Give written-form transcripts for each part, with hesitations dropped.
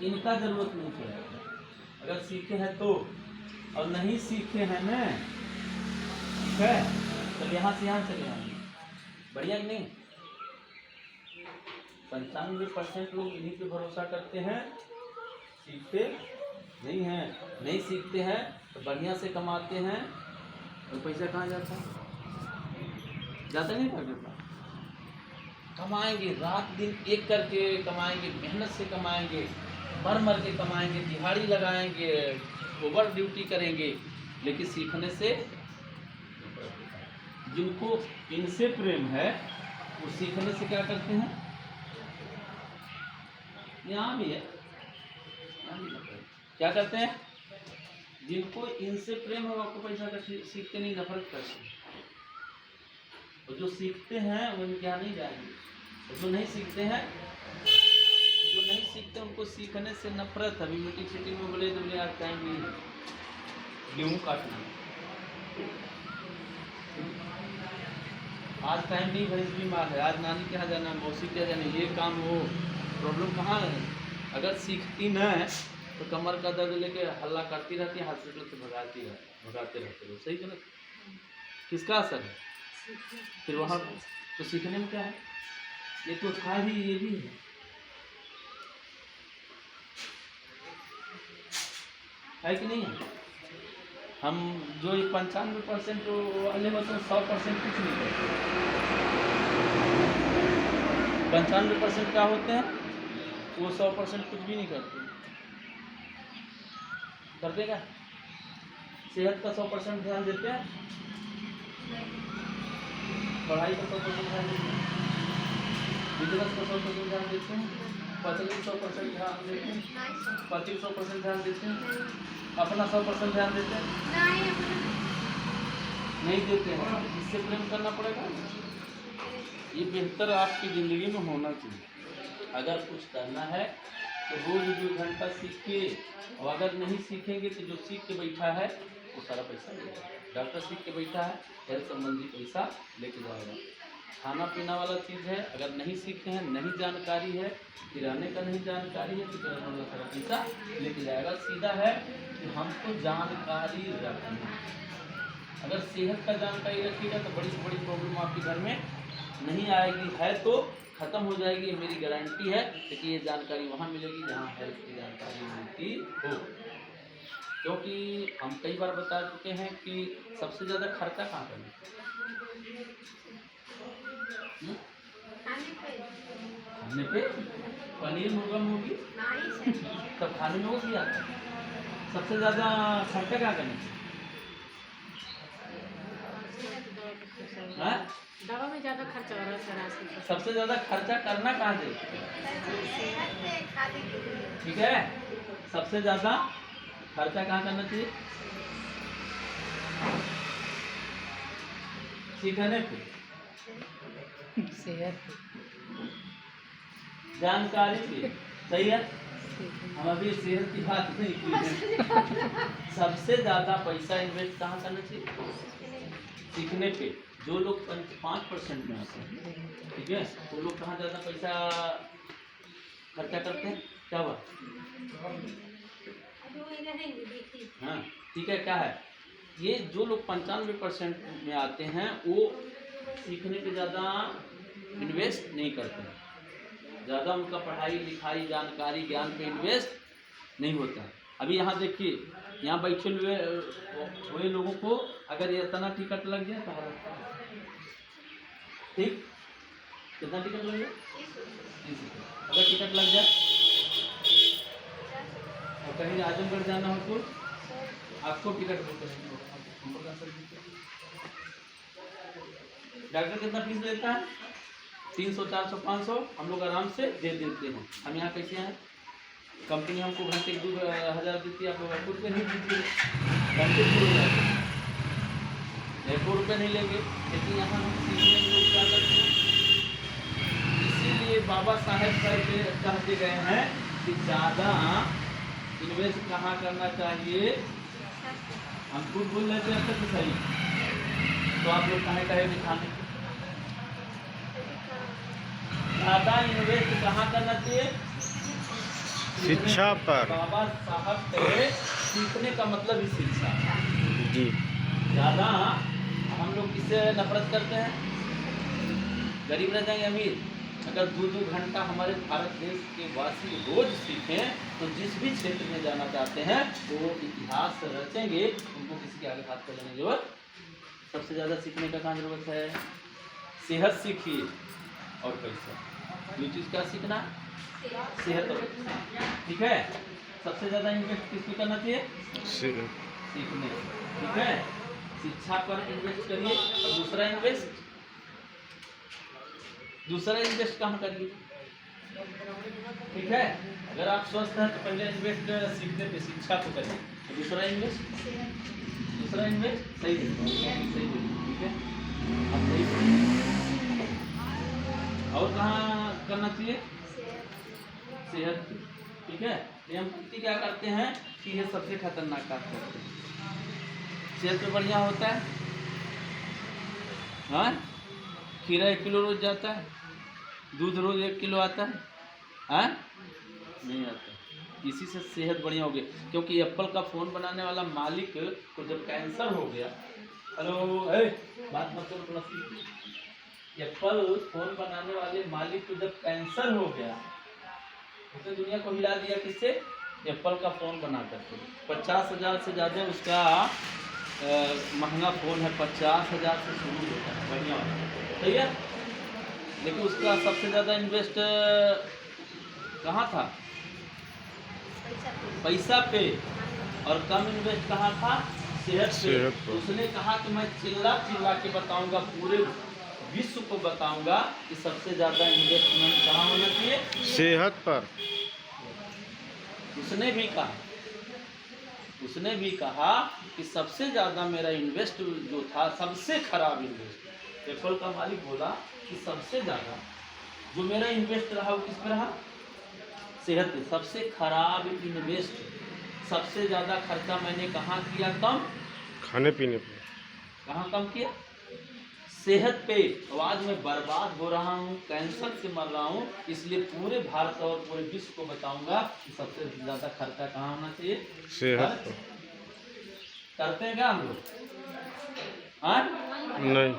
इनका जरूरत नहीं है। अगर सीखे हैं तो, और नहीं सीखे हैं ना, ठीक है, तो यहाँ से यहाँ चले आएंगे। बढ़िया कि नहीं? 95% लोग इन्हीं पे भरोसा करते हैं, सीखते नहीं हैं। नहीं सीखते हैं तो बढ़िया से कमाते हैं, तो पैसा कहाँ जाता है? जाता नहीं डॉक्टर? कमाएंगे, रात दिन एक करके कमाएंगे, मेहनत से कमाएंगे, मर मर के कमाएंगे, दिहाड़ी लगाएंगे, ओवर ड्यूटी करेंगे, लेकिन सीखने से जिनको इनसे प्रेम है वो सीखने से क्या करते हैं? यहाँ भी है, क्या करते हैं? जिनको इनसे प्रेम है वो आपको पैसा का सीखते नहीं, नफरत करते हैं। और जो सीखते हैं वो क्या नहीं जाएंगे, जो नहीं सीखते हैं, जो नहीं सीखते उनको सीखने से नफरत। अभी मीटिंग सिटी में बोले तो आज टाइम नहीं है, गेहूँ काटना, आज टाइम नहीं, भैंस बीमार है, आज नानी के यहाँ जाना, मौसी के यहाँ जाना, ये काम हो। प्रॉब्लम कहाँ है? अगर सीखती न है तो कमर का दर्द लेके हल्ला करती रहती है, हॉस्पिटल से भगाते रहते हो। सही गलत किसका असर है? फिर वहाँ तो सीखने में क्या है? ये तो था ही, ये भी है कि नहीं है? हम जो 95% वाले होते हैं 100% कुछ नहीं करते। 95% क्या होते हैं? वो 100% कुछ भी नहीं करते। करते क्या? सेहत का 100% ध्यान देते हैं, पढ़ाई का 100% ध्यान देते हैं, बिजनेस का 100% ध्यान देते हैं, पति 100% ध्यान देते हैं, पति 100% ध्यान देते हैं, अपना 100% ध्यान देते हैं? नहीं देते हैं। इससे प्रेम करना पड़ेगा। ये बेहतर आपकी ज़िंदगी में होना चाहिए। अगर कुछ करना है तो रोज 2 घंटा सीखिए, और अगर नहीं सीखेंगे तो जो सीख के बैठा है वो सारा पैसा लेगा। डॉक्टर सीख के बैठा है, हेल्थ संबंधी पैसा लेके जाएगा। खाना पीना वाला चीज़ है, अगर नहीं सीखे हैं, नहीं जानकारी है, किराने का नहीं जानकारी है, तो किराने वाला सारा पैसा लेके जाएगा। सीधा है कि हमको जानकारी रखनी है। अगर सेहत का जानकारी रखिएगा तो बड़ी से बड़ी प्रॉब्लम आपके घर में नहीं आएगी, है तो ख़त्म हो जाएगी, ये मेरी गारंटी है। लेकिन ये जानकारी वहाँ मिलेगी जहाँ हेल्थ की जानकारी मिलती हो। क्योंकि हम कई बार बता चुके हैं कि सबसे ज़्यादा खर्चा कहाँ करना? खाने पे। पनीर मुर्गा मुर्गी तब खाने में वो भी आता है। सबसे ज़्यादा खर्चा क्या करना चाहिए? दवा में ज़्यादा खर्चा हो रहा है। सबसे ज़्यादा खर्चा करना कहाँ से? ठीक है, सबसे ज़्यादा खर्चा कहाँ करना चाहिए? सीखने पे, सेहत, जानकारी पे। सही है, हम अभी सेहत की बात नहीं की है। सबसे ज़्यादा पैसा इन्वेस्ट कहाँ करना चाहिए? सीखने पे। जो लोग 5% में आते हैं, ठीक है, वो लोग कहाँ ज़्यादा पैसा खर्चा करते हैं? क्या हुआ? हाँ ठीक है, क्या है ये? जो लोग 95% में आते हैं वो सीखने पे ज़्यादा इन्वेस्ट नहीं करते हैं, ज़्यादा उनका पढ़ाई लिखाई जानकारी ज्ञान पे इन्वेस्ट नहीं होता है। अभी यहाँ देखिए, यहाँ बैठे हुए लोगों को अगर ये इतना टिकट लग जाए तो ठीक, कितना टिकट लग जाए? अगर टिकट लग जाए और कहीं आजमगढ़ जाना हो तो आपको टिकट बुक करनी होगा। डॉक्टर कितना फीस लेता है? 300, 400, 500 हम लोग आराम से दे देते हैं। हम यहाँ कैसे हैं? कंपनी हमको घंटे 2,000 देती है, आप लोग 1 रुपये नहीं दीजिए, घंटे 2,000, 1 रुपये नहीं लेंगे। लेकिन यहाँ हम सीखने में लोग क्या करते हैं? इसीलिए बाबा साहेब कहते गए हैं कि ज़्यादा इन्वेस्ट कहाँ करना चाहिए? हम खुद बोल रहे थे अच्छा तो सही, तो आप लोग कहे दिखाने ज़्यादा इन्वेस्ट कहाँ करना चाहिए? शिक्षा पर। बाबा साहब कहे सीखने का मतलब ही शिक्षा। जी। ज़्यादा हम लोग किससे नफरत करते हैं? गरीब रह जाएंगे अमीर। अगर 2-2 घंटा हमारे भारत देश के वासी रोज सीखें तो जिस भी क्षेत्र में जाना चाहते हैं तो वो इतिहास रचेंगे, उनको किसी के आगे हाथ फैलाने की जरूरत। सबसे ज़्यादा सीखने का कहाँ जरूरत है? सेहत सीखिए और पैसा। ये चीज़ क्या सीखना? सेहत और पैसा। ठीक है। सबसे ज़्यादा इन्वेस्ट किस पे करना चाहिए? सीखने। ठीक है। शिक्षा पर इन्वेस्ट करिए। और दूसरा इन्वेस्ट कहाँ करिए? ठीक है। अगर आप स्वस्थ हैं तो पहले इन्वेस्ट सीखने पे, शिक्षा को करिए। तो दूसरा इन्वेस्ट सही है। ठीक है। अब सही बोलिए। और कहाँ करना चाहिए? सेहत पे। ठीक है। ये हम क्या करते हैं कि ये सबसे खतरनाक काम करते हैं। सेहत पे बढ़िया होता है। हाँ, खीरा 1 किलो रोज जाता है, दूध रोज 1 किलो आता है। हाँ, नहीं आता। इसी से सेहत बढ़िया हो गई। क्योंकि एप्पल का फ़ोन बनाने वाला मालिक को जब कैंसर हो गया, हेलो, बात मत करो थोड़ा। एप्पल फ़ोन बनाने वाले मालिक को जब कैंसर हो गया, उसने दुनिया को हिला दिया। किससे? एप्पल का फ़ोन बना करके। 50,000 से ज़्यादा उसका महंगा फ़ोन है। 50,000 से शुरू होता है, बढ़िया वाला। सही है। लेकिन उसका सबसे ज़्यादा इन्वेस्ट कहाँ था? पैसा पे। और कम इन्वेस्ट कहाँ था? सेहत पे। उसने कहा कि मैं चिल्ला चिल्ला के बताऊंगा, पूरे विश्व को बताऊंगा कि सबसे ज़्यादा इन्वेस्टमेंट कहाँ होना चाहिए? सेहत पर। उसने भी कहा कि सबसे ज़्यादा मेरा इन्वेस्ट जो था, सबसे खराब इन्वेस्ट, एप्पल का मालिक बोला कि सबसे ज़्यादा जो मेरा इन्वेस्ट रहा वो किस पे रहा? सेहत पे। सबसे खराब इन्वेस्ट, सबसे ज़्यादा खर्चा मैंने कहाँ किया? कम खाने पीने पे। कहाँ कम किया? सेहत पे। तो आज मैं बर्बाद हो रहा हूँ, कैंसर से मर रहा हूँ, इसलिए पूरे भारत और पूरे विश्व को बताऊंगा कि सबसे ज़्यादा खर्चा कहाँ होना चाहिए? सेहत पे। करते हैं क्या हम लोग? हाँ, नहीं।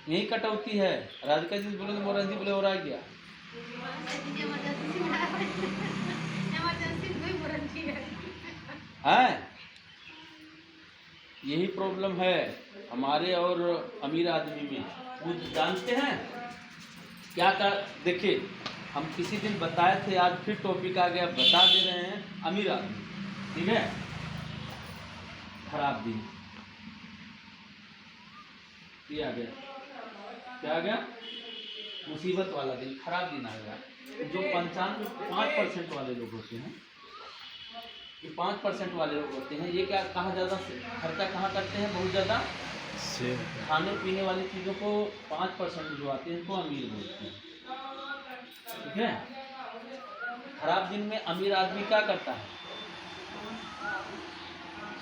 यही कटौती है। राधिका जी बोले, मोरान जी बोले और आ गया। है, यही प्रॉब्लम है हमारे और अमीर आदमी में। कुछ जानते हैं क्या कर? देखिए, हम किसी दिन बताए थे, आज फिर टॉपिक आ गया, बता दे रहे हैं। अमीर आदमी, ठीक है, खराब दिन ये आ गया। क्या आ गया? मुसीबत वाला दिन, खराब दिन आ गया। जो 5% वाले लोग होते हैं, ये 5% वाले लोग होते हैं, ये क्या कहाँ ज़्यादा खर्चा कहाँ करते हैं? बहुत ज़्यादा खाने पीने वाली चीज़ों को 5% जो आते हैं इनको अमीर बोलते हैं। ठीक है। खराब दिन में अमीर आदमी क्या करता है?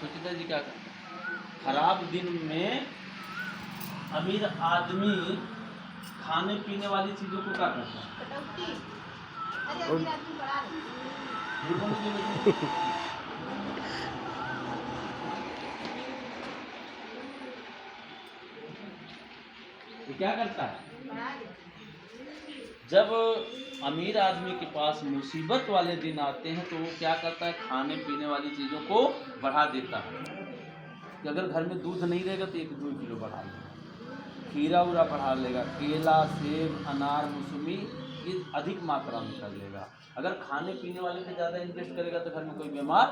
सुचिता जी क्या करता है? खराब दिन में अमीर आदमी खाने पीने वाली चीज़ों को क्या करता है? ये क्या करता है? जब अमीर आदमी के पास मुसीबत वाले दिन आते हैं तो वो क्या करता है? खाने पीने वाली चीज़ों को बढ़ा देता है। कि अगर घर में दूध नहीं रहेगा तो 1-2 किलो बढ़ा लेगा, खीरा उरा बढ़ा लेगा, केला, सेब, अनार, मौसमी ये अधिक मात्रा में कर लेगा। अगर खाने पीने वाले पे ज़्यादा इन्वेस्ट करेगा तो घर में कोई बीमार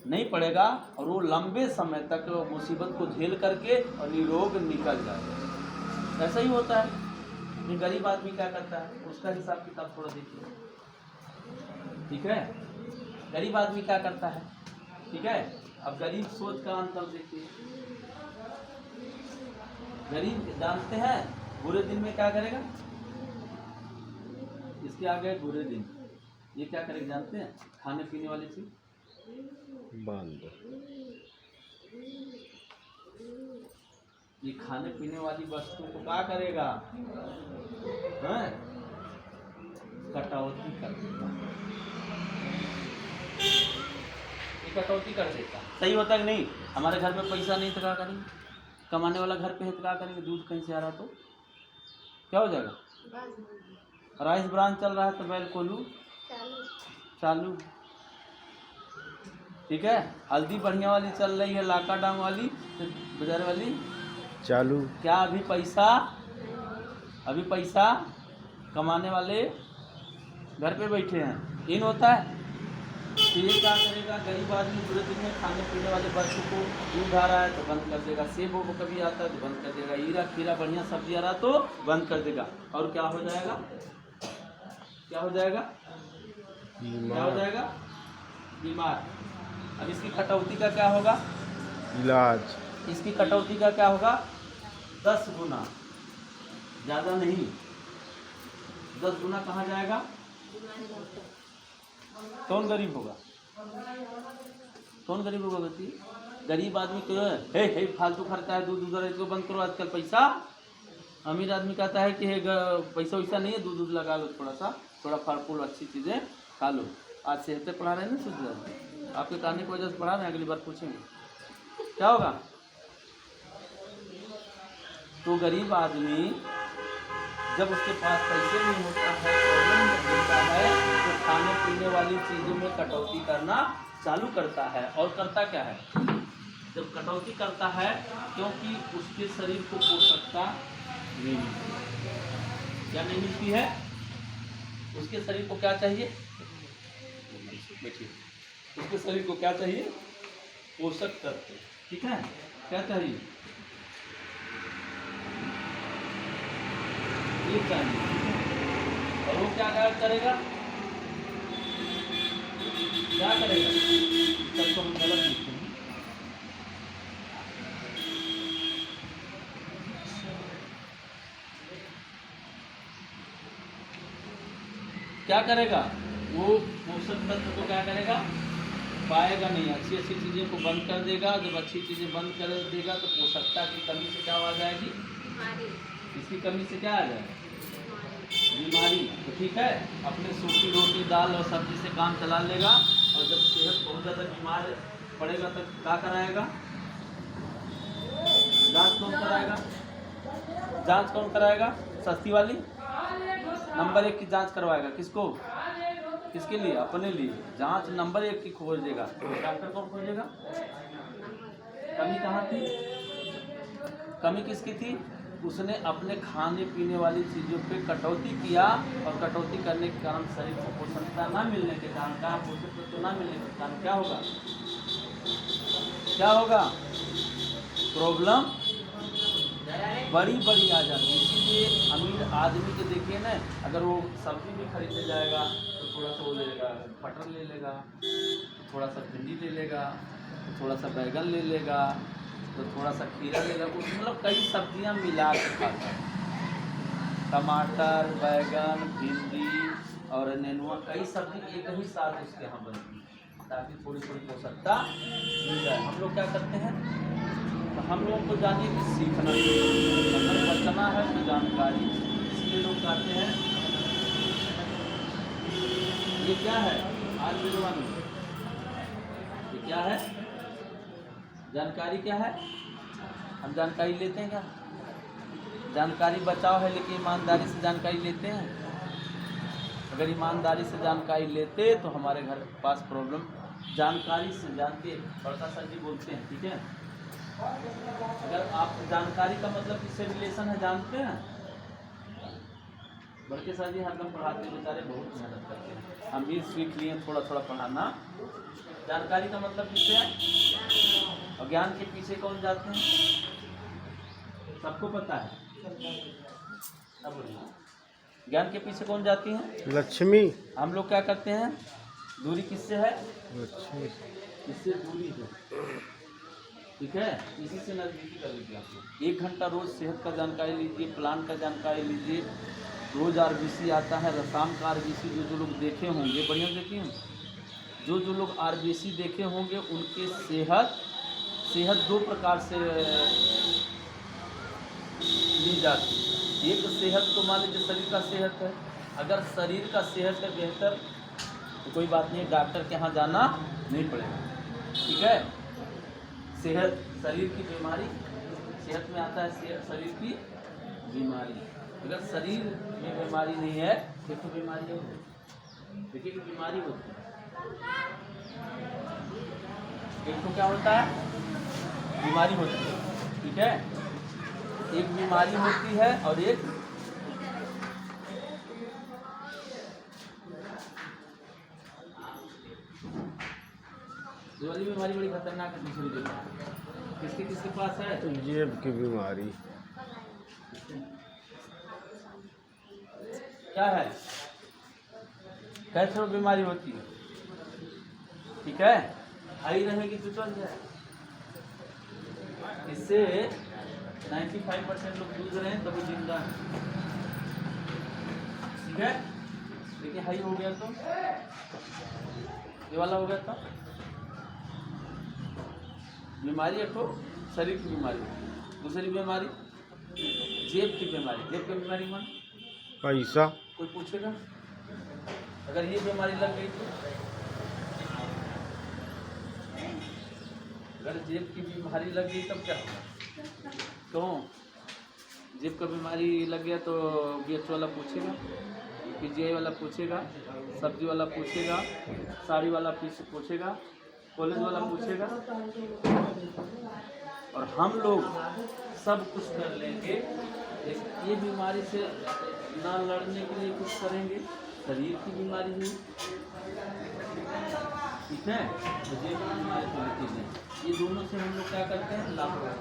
नहीं पड़ेगा और वो लंबे समय तक मुसीबत को झेल करके और निरोग निकल जाएगा। ऐसा ही होता है। ये गरीब आदमी क्या करता है? उसका हिसाब किताब थोड़ा देखिए। ठीक है। गरीब आदमी क्या करता है? ठीक है। अब गरीब सोच का अंतर देखिए। गरीब जानते हैं बुरे दिन में क्या करेगा? इसके आगे बुरे दिन ये क्या करेगा जानते हैं? खाने पीने वाली चीज बंद। ये खाने पीने वाली वस्तुओं को क्या करेगा? कटौती कर देगा। कटौती कर देता। सही होता है कि नहीं? हमारे घर में पैसा नहीं तो क्या करेंगे? कमाने वाला घर पे है तो क्या करेंगे? दूध कहीं से आ रहा तो क्या हो जाएगा? राइस ब्रांड चल रहा है तो बैल कोलू चालू। ठीक है, हल्दी बढ़िया वाली चल रही है, लाका डांग वाली, बाजार वाली चालू। क्या अभी पैसा कमाने वाले घर पे बैठे हैं, इन होता है। तो ये क्या करेगा? गरीब आदमी पूरे दिन में खाने पीने वाले वस्तु को दूध आ रहा है तो बंद कर देगा, सेब वो कभी आता है तो बंद कर देगा, हीरा खीरा बढ़िया सब्जी आ रहा तो बंद कर देगा। और क्या हो जाएगा? क्या हो जाएगा? बीमार। अब इसकी कटौती का क्या होगा? इलाज। इसकी कटौती का क्या होगा? 10 गुना, ज़्यादा नहीं, 10 गुना कहाँ जाएगा? कौन गरीब होगा? बच्ची? गरीब आदमी तो हे फालतू खर्चा है, दूध उधर इसको बंद करो आजकल पैसा। अमीर आदमी कहता है कि पैसा वैसा नहीं है, दूध लगा लो, थोड़ा फल फूल अच्छी चीज़ें खा लो। आज सेहतें पढ़ा रहे हैं ना, सुधर आपके कहने की वजह से पढ़ा रहे हैं, अगली बार पूछेंगे क्या होगा। तो गरीब आदमी जब उसके पास पैसे नहीं होता है, प्रॉब्लम होता है, तो खाने पीने वाली चीज़ों में कटौती करना चालू करता है। और करता क्या है? जब कटौती करता है क्योंकि उसके शरीर को पोषकता नहीं मिलती। क्या नहीं मिलती है? उसके शरीर को क्या चाहिए? देखिए, उसके शरीर को क्या चाहिए? पोषक तत्व। ठीक है, क्या चाहिए? ये चाहिए। और वो क्या करेगा? क्या करेगा? तब तो हम गलत लिखते हैं। क्या करेगा? वो पोषक तत्व को क्या करेगा? पाएगा नहीं, अच्छी चीज़ें को बंद कर देगा। जब अच्छी चीज़ें बंद कर देगा तो पोषकता की कमी से क्या आ जाएगी? इसकी कमी से क्या आ जाएगा? बीमारी। तो ठीक है, अपने सूखी रोटी दाल और सब्जी से काम चला लेगा, और जब सेहत बहुत ज़्यादा बीमार पड़ेगा तो क्या कराएगा? जांच कौन कराएगा? सस्ती वाली नंबर 1 की जांच करवाएगा। किसके लिए? अपने लिए। जांच नंबर 1 की खोजेगा। डॉक्टर कौन खोजेगा? कमी कहाँ थी? कमी किसकी थी? उसने अपने खाने पीने वाली चीज़ों पे कटौती किया, और कटौती करने के कारण शरीर को पोषकता न मिलने के कारण, पोषक तत्व न मिलने के कारण क्या होगा? प्रॉब्लम बड़ी आ जाती है। इसीलिए अमीर आदमी के देखिए ना, अगर वो सब्जी भी खरीदने जाएगा तो थोड़ा सा वो ले लेगा, मटर ले लेगा, थोड़ा सा भिंडी ले लेगा, थोड़ा सा बैगन ले लेगा, तो थोड़ा सा खीरा ले लेगा, मतलब कई सब्जियां मिला के खाता है। टमाटर, बैगन, भिंडी और नेनुआ, कई सब्जी एक ही साथ उसके यहाँ बनती है, ताकि थोड़ी पोषकता मिल जाए। हम लोग क्या करते हैं? तो हम लोगों को जानिए कि सीखना अगर बचना है तो जानकारी, इसलिए लोग कहते हैं। ये क्या है? आज के ज़माने में ये क्या है? जानकारी क्या है? हम जानकारी लेते हैं क्या? जानकारी बचाव है, लेकिन ईमानदारी से जानकारी लेते हैं। अगर ईमानदारी से जानकारी लेते तो हमारे घर के पास प्रॉब्लम जानकारी से जानते, बड़का सर जी बोलते हैं, ठीक है। अगर आप जानकारी का मतलब किससे रिलेशन है जानते हैं? बड़के सर जी हरदम पढ़ाते, बेचारे बहुत मेहनत करते हैं, हम भी सीख लिए थोड़ा पढ़ाना। जानकारी का मतलब किससे है? और ज्ञान के पीछे कौन जाते हैं? सबको पता है। ज्ञान के पीछे कौन जाती है? लक्ष्मी। हम लोग क्या करते हैं? दूरी किससे है? लक्ष्मी। इससे दूरी है, ठीक है। इसी से नजदीकी कर लीजिए। आप लोग 1 घंटा रोज सेहत का जानकारी लीजिए, प्लान का जानकारी लीजिए। रोज RBC आता है, शाम का RBC जो लोग देखे होंगे, बढ़िया देखिए, जो लोग RBC देखे होंगे उनके सेहत 2 प्रकार से ली जाती है। एक सेहत तो मान लीजिए शरीर का सेहत है, अगर शरीर का सेहत है बेहतर तो कोई बात नहीं, डॉक्टर के यहाँ जाना नहीं पड़ेगा। ठीक है। सेहत शरीर की बीमारी, सेहत में आता है शरीर की बीमारी। अगर शरीर में बीमारी नहीं है तो बीमारी है, देखिए कि बीमारी होती है। एक तो क्या होता है, बीमारी होती है, ठीक है। एक बीमारी होती है और एक ये वाली बीमारी बड़ी खतरनाक है। दूसरी बीमारी किसके किसके पास है? जेब की बीमारी। क्या है, कैसे वो बीमारी होती है, ठीक है। हाई रहेगी तो चल जाए। इससे 95% लोग जूझ रहे हैं तभी जिंदा है, ठीक है। देखिए हाई हो गया तो ये वाला हो गया था बीमारी। एक तो शरीर की बीमारी, दूसरी बीमारी जेब की बीमारी। जेब की बीमारी मन पैसा। कोई पूछेगा अगर ये बीमारी लग गई तो, अगर जेब की बीमारी लग गई तब क्या होगा? तो जेब का बीमारी लग गया तो BH वाला पूछेगा, PGI वाला पूछेगा, सब्जी वाला पूछेगा, साड़ी वाला पूछेगा, कॉलेज वाला पूछेगा, और हम लोग सब कुछ कर लेंगे। ये बीमारी से ना लड़ने के लिए कुछ करेंगे, शरीर की बीमारी हुई, ठीक है। तो ये बीमारी वाली चीज़ें, ये दोनों से हम लोग क्या करते हैं, लापरवाही।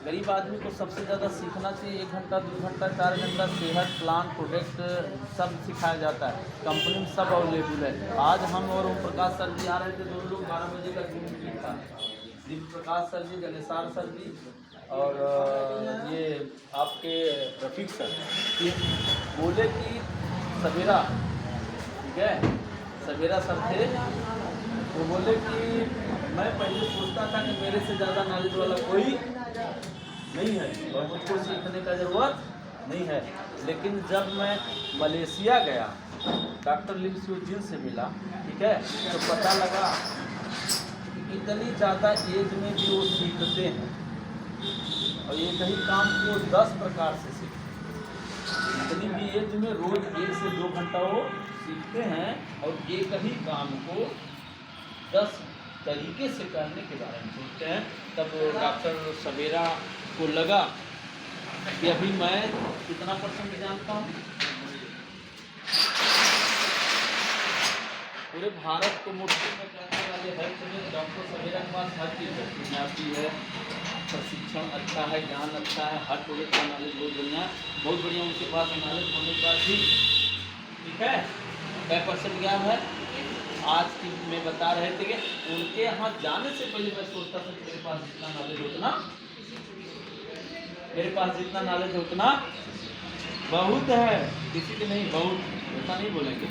गरीब आदमी को सबसे ज़्यादा सीखना चाहिए। 1 घंटा 2 घंटा 4 घंटा सेहत प्लान प्रोडक्ट सब सिखाया जाता है, कंपनी में सब अवेलेबल है। आज हम और ओम प्रकाश सर जी आ रहे थे, दोनों लोग 12 बजे का जूम मीटिंग था। दीप प्रकाश सर जी, गणेशार सर जी और ये आपके रफीक सर, ये बोले कि सवेरा, ठीक है, सवेरा सर थे, वो बोले कि मैं पहले सोचता था कि मेरे से ज़्यादा नॉलेज वाला कोई नहीं है और मुझको सीखने का ज़रूरत नहीं है। लेकिन जब मैं मलेशिया गया, डॉक्टर लिम सियोजिन से मिला, ठीक है, तो पता लगा कि इतनी ज़्यादा एज में भी वो सीखते हैं और एक ही काम को 10 प्रकार से सीखते हैं। इतनी भी एज में रोज 1 से 2 घंटा वो सीखते हैं और एक ही काम को 10 तरीके से करने के बारे में सोचते हैं। तब डॉक्टर सवेरा को लगा कि अभी मैं कितना % जानता हूँ, पूरे भारत को मुट्ठी में करने वाले हेल्थ में डॉक्टर सवेरा के पास हर चीज़ है, बुनियादी है, प्रशिक्षण अच्छा है, ज्ञान अच्छा है, हर प्रोजेक्ट का नॉलेज बहुत बढ़िया उनके पास नॉलेज होने के बाद भी, ठीक है। क्या % ज्ञान है आज की में बता रहे थे कि उनके यहाँ जाने से पहले मैं सोचता था मेरे पास जितना नॉलेज उतना, मेरे पास जितना नॉलेज उतना बहुत है, किसी के नहीं, बहुत ऐसा नहीं बोलेंगे।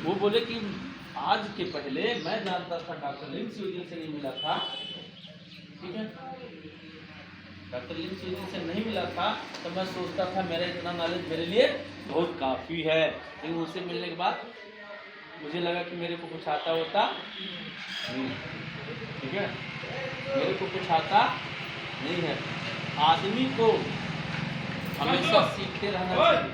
वो बोले कि आज के पहले मैं जानता था, डॉक्टर लिम सियोजिन से नहीं मिला था, ठीक है, डॉक्टर लिम सियोजिन से नहीं मिला था तो मैं सोचता था मेरा इतना नॉलेज मेरे लिए बहुत काफ़ी है। लेकिन उनसे मिलने के बाद मुझे लगा कि मेरे को कुछ आता होता नहीं, ठीक है, मेरे को कुछ आता नहीं है। आदमी को हमेशा सीखते रहना चाहिए,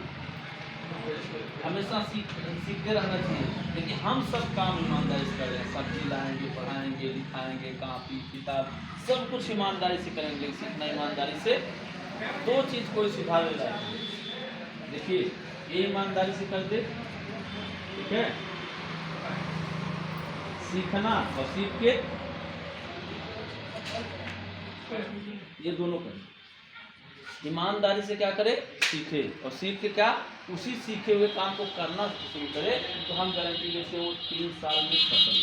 हमेशा सीखते रहना चाहिए। लेकिन हम सब काम ईमानदारी से कर रहे हैं, सब्जी लाएंगे, पढ़ाएंगे, लिखाएंगे, कापी किताब सब कुछ ईमानदारी से करेंगे। सीखना ईमानदारी से, 2 चीज़ कोई सिखावेगा, देखिए ये ईमानदारी से कर दे, ठीक है, सीखना और सीख के ये दोनों करें। ईमानदारी से क्या करे, सीखे, और सीख के क्या उसी सीखे हुए काम को करना शुरू करे तो हम गारंटी देते हैं वो 3 साल में सफल,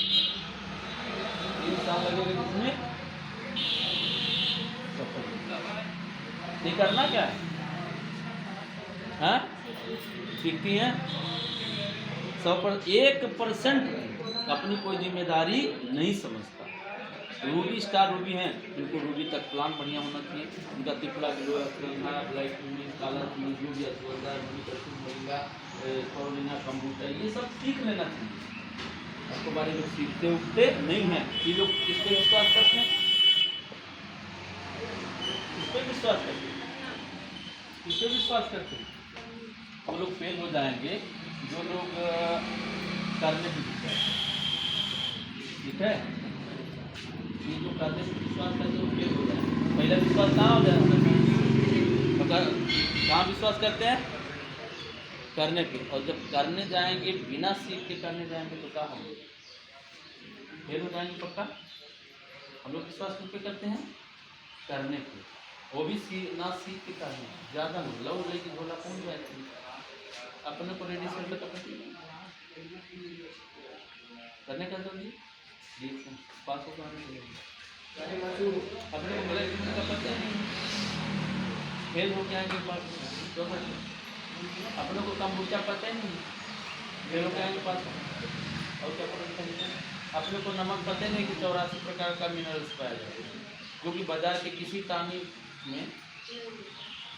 3 साल लगेगा जिसमें सफल। ये करना क्या है, हाँ सीखती हैं 1% अपनी कोई जिम्मेदारी नहीं समझता। रूबी स्टार रूबी हैं, उनको रूबी तक प्लान बढ़िया होना चाहिए, उनका तिफला ग्लो ब्लाइट काला Ruby ashwagandha Ruby moringa Carolina computer ये सब सीख लेना चाहिए, आपको बारे लोग सीखते उठते नहीं हैं। ये लोग किस पे विश्वास करते हैं? किस पे विश्वास करते हैं? किस पे विश्वास करते हैं? वो लोग फेल हो जाएंगे जो लोग करने पे विश्वास करते हैं। ठीक है, ये जो करने पे विश्वास करते हैं वो फेल हो जाएंगे। पहला विश्वास कहाँ हो जाएगा? मगर कहाँ विश्वास करते हैं? करने पे। और जब करने जाएंगे, बिना सीख के करने जाएंगे तो क्या होगा? फेल हो जाएंगे पक्का। हम लोग विश्वास किस पे करते हैं? करने पे, वो भी ना सीख के करने। ज़्यादा नहीं, लव लेके झोला कौन जाए? अपने को रेडी से करने का जल्दी पास हो जाने अपने को गलत का पता नहीं, फेल हो गया के पास तो अपने को कम्प्यूटर पता ही नहीं, फेल हो गया के पास और क्या पता। अपने को नमक पता ही नहीं कि 84 प्रकार का मिनरल्स पाया जाता है, क्योंकि बाजार के किसी टानी में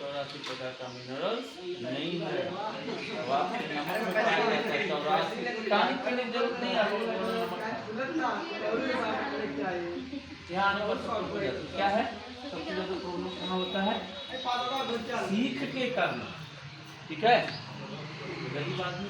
84 प्रकार का मिनरल्स नहीं है। अब आपके नमक में पाया जाता है 84, टानिक पीने की जरूरत नहीं है। यहाँ आने पर सब हो जाता है। क्या है सबसे ज़्यादा प्रॉब्लम कहाँ होता है? सीख के करना। ठीक है, गरीब आदमी